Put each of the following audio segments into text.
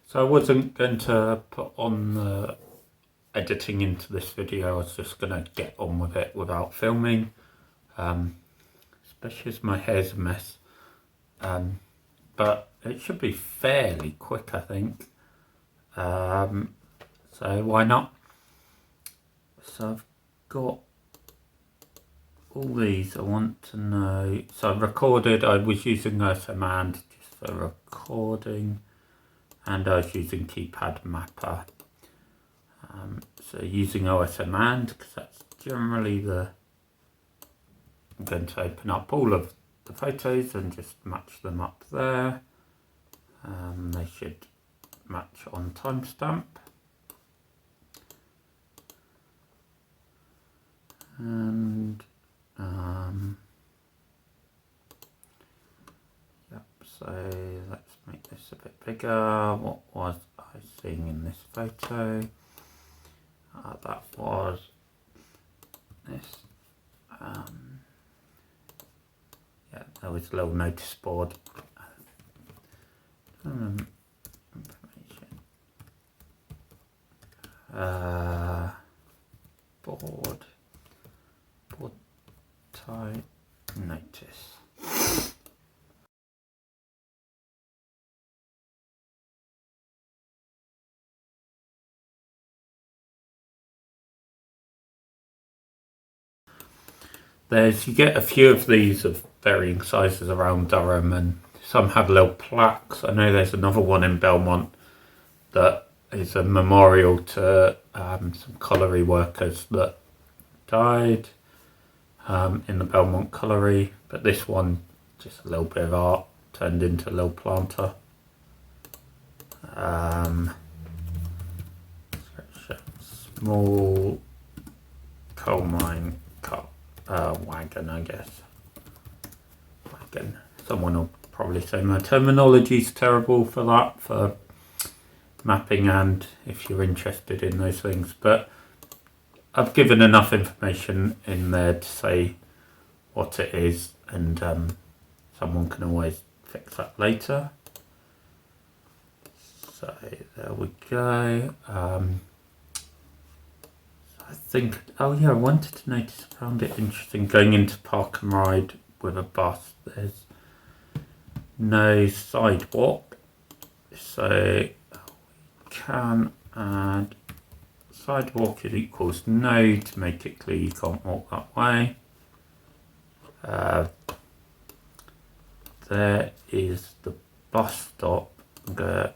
So I wasn't going to put on the editing into this video. I was just going to get on with it without filming, especially as my hair's a mess. But it should be fairly quick, I think. So why not? So I've got all these I want to know. So I've recorded, I was using OpenStreetMap just for recording, and I was using Keypad Mapper. So using OpenStreetMap, because that's generally I'm going to open up all of the photos and just match them up there. They should match on timestamp. And yep, so let's make this a bit bigger. What was I seeing in this photo? That was this. Yeah, there was a little notice board. Information. Board type notice. You get a few of these of varying sizes around Durham, and some have little plaques. I know there's another one in Belmont that is a memorial to some colliery workers that died in the Belmont colliery, but this one, just a little bit of art turned into a little planter. Small coal mine wagon, I guess. Wagon. Someone will probably say my terminology is terrible for that, for mapping, and if you're interested in those things, but I've given enough information in there to say what it is, and someone can always fix that later. So there we go. I think, oh yeah, I wanted to notice, I found it interesting going into Park and Ride with a bus. There's no sidewalk, so we can add sidewalk is equals no to make it clear you can't walk that way. There is the bus stop. I'm going to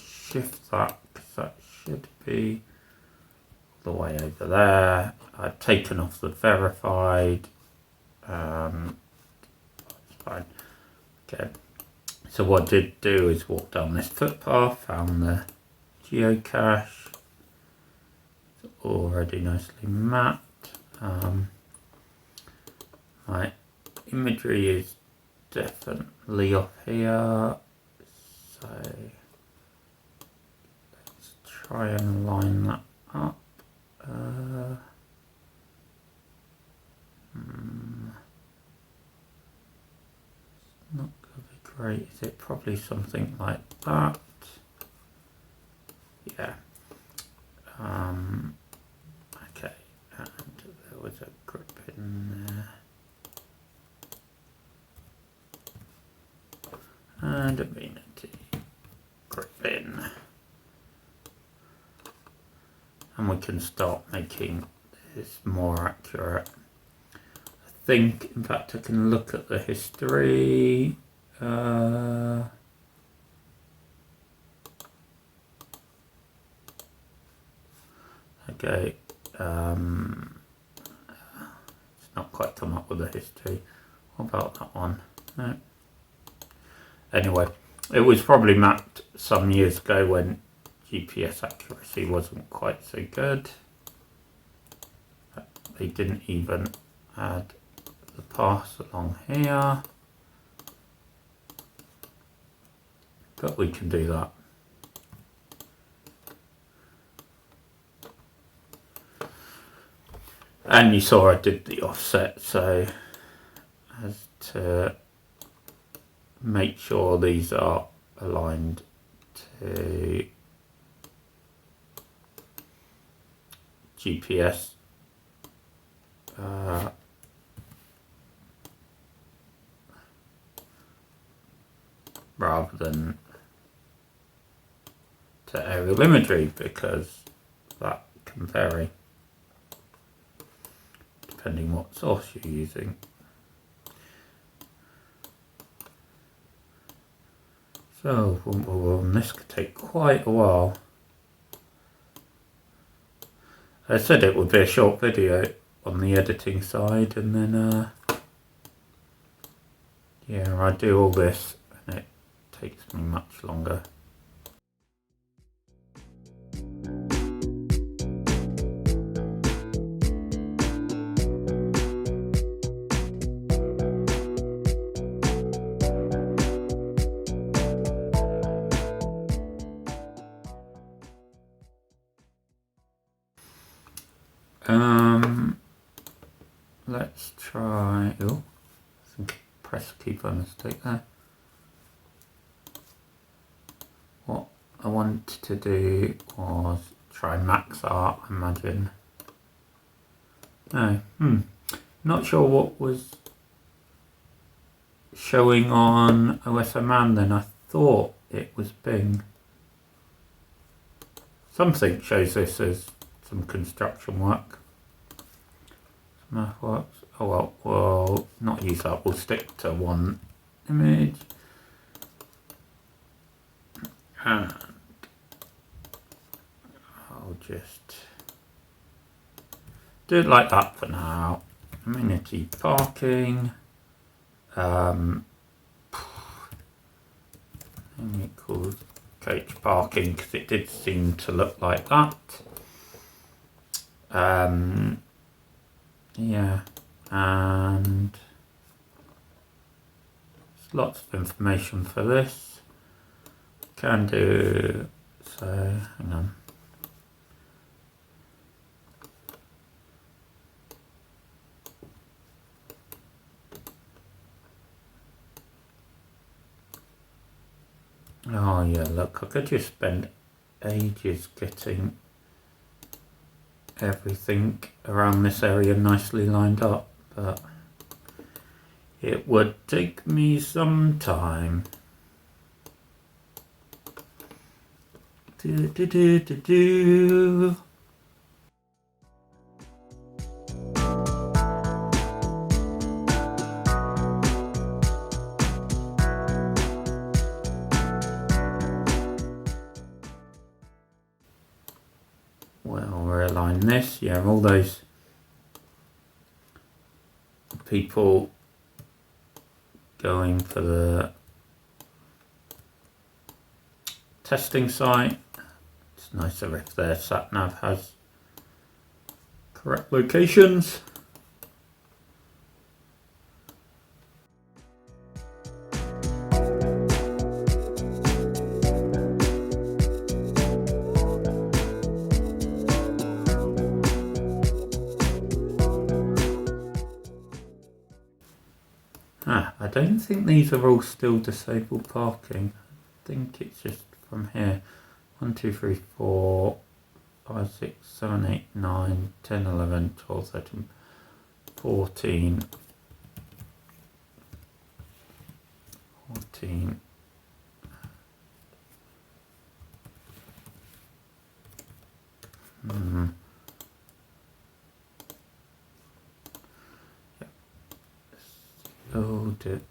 shift that because that should be the way over there. I've taken off the verified. That's fine. Okay. So what I did do is walk down this footpath, found the geocache. It's already nicely mapped. My imagery is definitely off here. So let's try and line that up. Not going to be great, is it? Probably something like that. Yeah. Okay, and there was a grip in there. And a vanity grip in. And we can start making this more accurate. I think, in fact, I can look at the history. Okay, it's not quite come up with the history. What about that one? No. Anyway, it was probably mapped some years ago when GPS accuracy wasn't quite so good. They didn't even add the path along here, but we can do that. And you saw I did the offset, so as to make sure these are aligned to GPS rather than to aerial imagery, because that can vary depending what source you're using. So this could take quite a while. I said it would be a short video on the editing side, and then yeah, I do all this and it takes me much longer. Let's try, oh, I think I pressed the key by mistake there. What I wanted to do was try max art, imagine. No, not sure what was showing on OSMan then. I thought it was Bing. Something shows this as some construction work. Math works. Oh well, we'll not use that. We'll stick to one image. And I'll just do it like that for now. Amenity parking. Equals coach parking, because it did seem to look like that. Yeah, and there's lots of information for this. Can do, so hang on. Oh yeah, look, I could just spend ages getting everything around this area nicely lined up, but it would take me some time. Well, realign this. Yeah, all those people going for the testing site. It's nicer if their sat nav has correct locations. I don't think these are all still disabled parking. I think it's just from here. 1, 2, 3, 4, 5, 6, 7, 8, 9, 10, 11, 12, 13, 14. 14. Load it.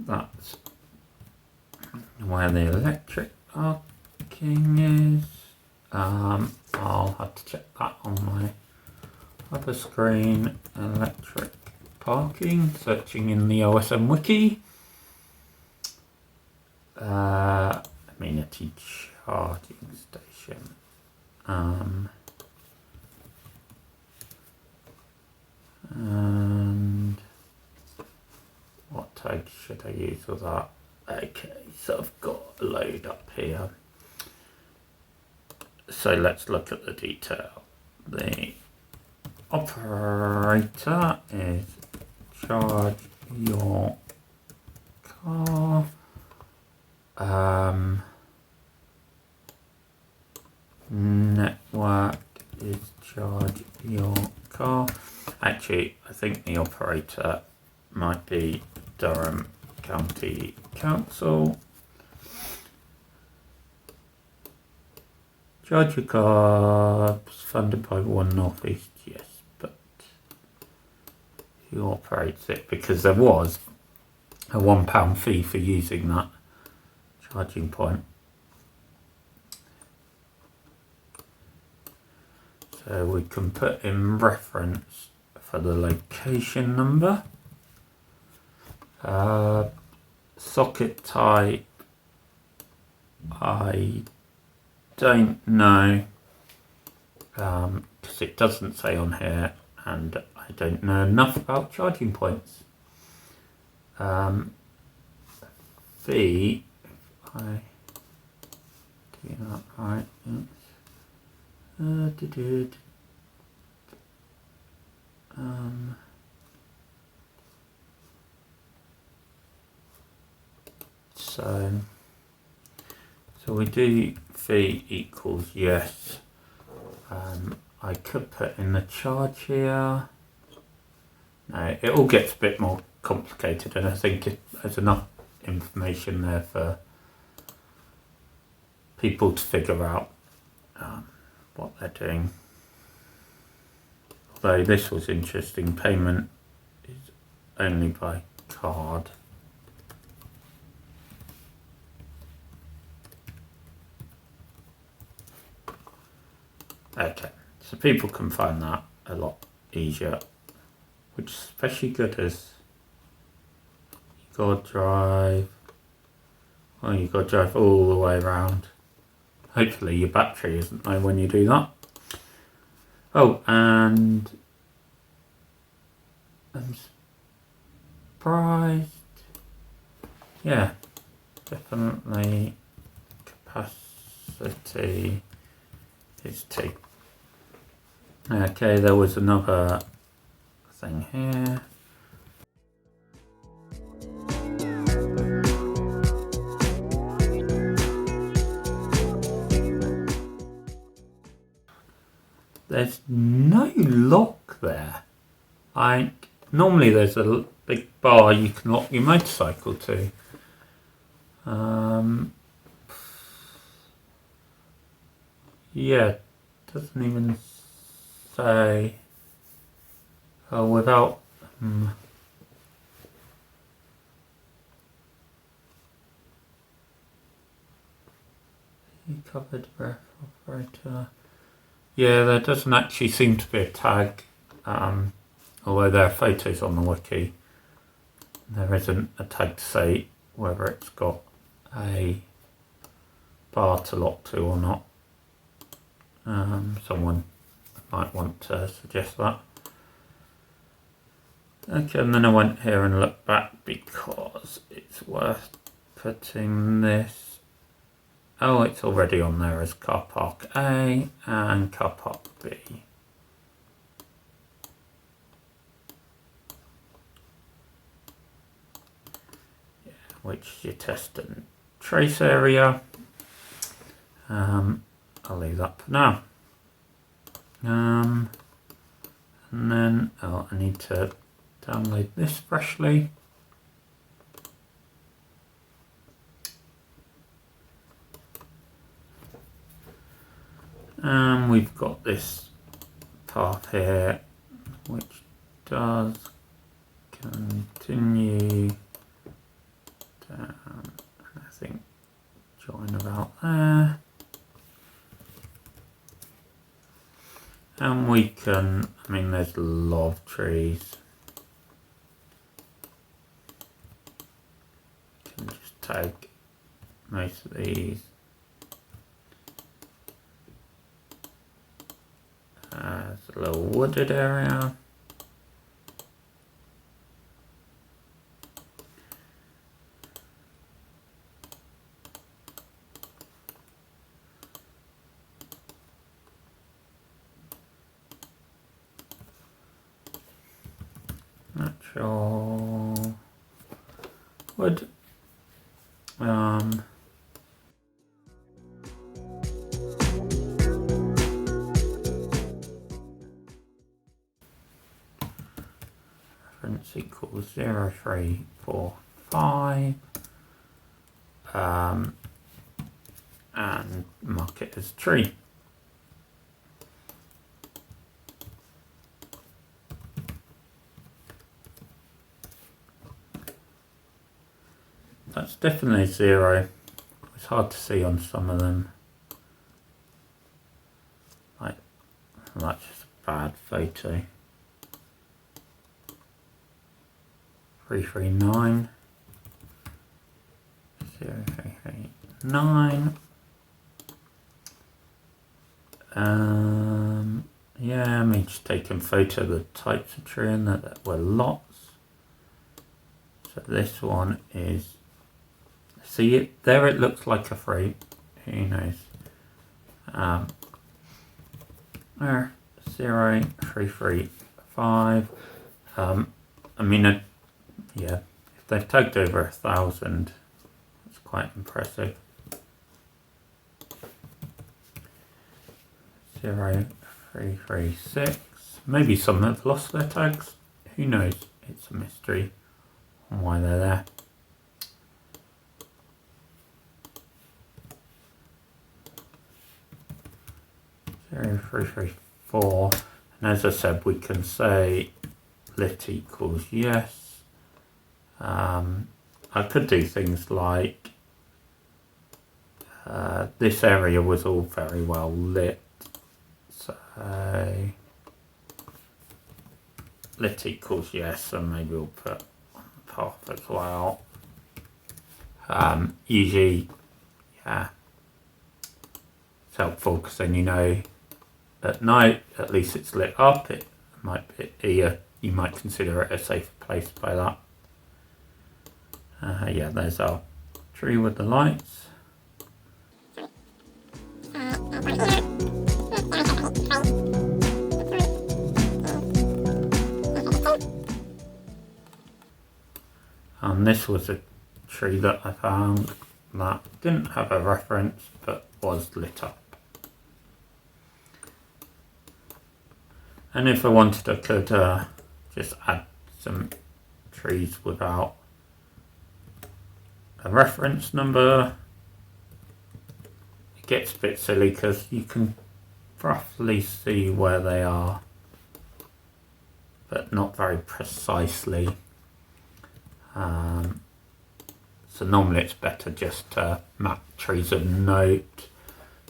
That's where the electric parking is. I'll have to check that on my other screen. Electric parking, searching in the OSM wiki. Amenity charging station. And what tag should I use for that? Okay, so I've got a load up here. So let's look at the detail. the operator is charge your car. Network is charge your car. Actually, I think the operator might be Durham County Council. Charge your car funded by One North East, yes, but who operates it? Because there was a £1 fee for using that charging point. So we can put in reference for the location number. Socket type, I don't know, because it doesn't say on here, and I don't know enough about charging points. Fee, if I do that right, so we do fee equals yes. I could put in the charge here. No, it all gets a bit more complicated, and I think there's enough information there for people to figure out what they're doing. Although this was interesting, payment is only by card. Okay, so people can find that a lot easier, which is especially good as you gotta drive, well, you gotta drive all the way around. Hopefully your battery isn't low when you do that. Oh, and I'm surprised. Yeah, definitely capacity is 2. Okay, there was another thing here. There's no lock there. Like, normally there's a big bar you can lock your motorcycle to. Yeah, doesn't even say. Oh, without. You covered ref operator. Yeah, there doesn't actually seem to be a tag, although there are photos on the wiki. There isn't a tag to say whether it's got a bar to lock to or not. Someone might want to suggest that. Okay, and then I went here and looked back because it's worth putting this. Oh, it's already on there as car park A and car park B. Yeah, which is your test and trace area. I'll leave that for now. And then I need to download this freshly. And we've got this path here, which does continue down, I think, join about there. And we can, I mean, there's a lot of trees. You can just tag most of these. There's a little wooded area. sure. Wood. Reference equals 0, 3, 4, 5. And mark it as tree. That's definitely 0. It's hard to see on some of them. Like, that's just a bad photo. 339. 0339. Yeah, I'm just taking photo of the types of tree and that were lots. So this one is, see it there, it looks like a fruit, who knows. 0, 3, 3, 5. I mean, yeah, if they've tagged over 1,000, it's quite impressive. 0, 3, 3, 6. Maybe some have lost their tags. Who knows? It's a mystery on why they're there. Zero, 3, 3, 4. And as I said, we can say lit equals yes. I could do things like this area was all very well lit. So lit equals yes, and maybe we'll put on the path as well. Usually, yeah, it's helpful because then you know at night at least it's lit up. It might be you might consider it a safer place by that. Yeah, there's our tree with the lights. And this was a tree that I found that didn't have a reference but was lit up. And if I wanted, I could just add some trees without a reference number. It gets a bit silly because you can roughly see where they are, but not very precisely. So normally it's better just to map trees of note.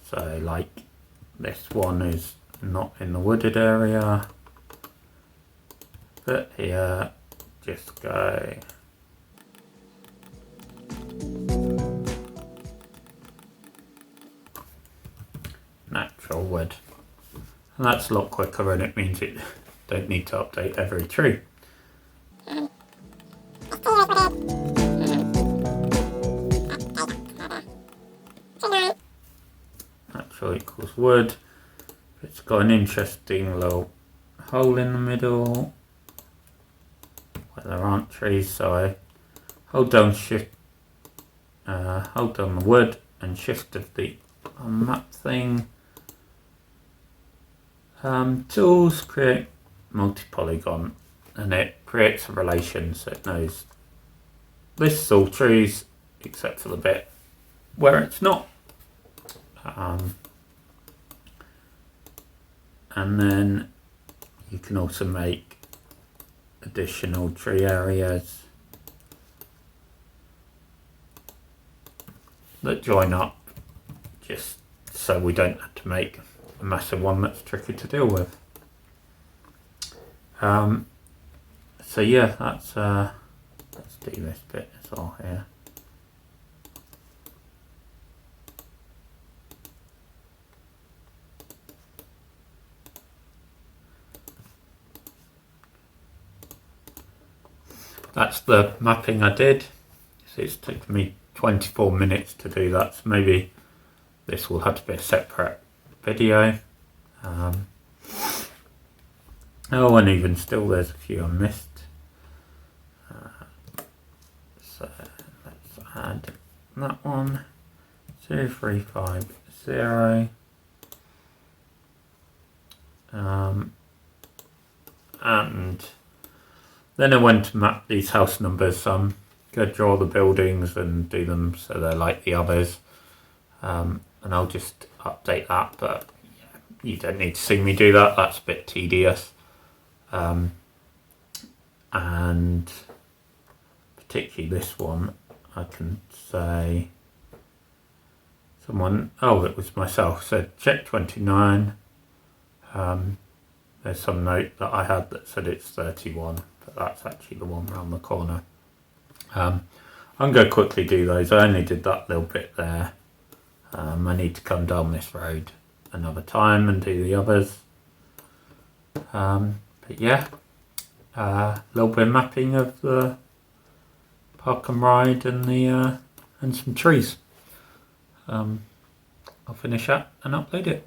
So like this one is not in the wooded area, but here just go natural wood, and that's a lot quicker, and it means it don't need to update every tree. Natural equals wood. It's got an interesting little hole in the middle where there aren't trees, so I hold down the wood and shift of the map thing. Tools, create multi-polygon, and it creates a relation, so it knows this is all trees except for the bit where it's not. And then you can also make additional tree areas that join up, just so we don't have to make a massive one that's tricky to deal with. So yeah, let's do this bit as well here. That's the mapping I did. So it's taken me 24 minutes to do that, so maybe this will have to be a separate video. Oh, and even still there's a few I missed. add that one, 0350. And then I went to map these house numbers. So I'm going to draw the buildings and do them so they're like the others. And I'll just update that, but you don't need to see me do that. That's a bit tedious. And particularly this one, I can say someone, oh, it was myself, said check 29. There's some note that I had that said it's 31, but that's actually the one around the corner. I'm going to quickly do those. I only did that little bit there. I need to come down this road another time and do the others. But yeah, a little bit of mapping of the park and ride and the and some trees. I'll finish that and upload it.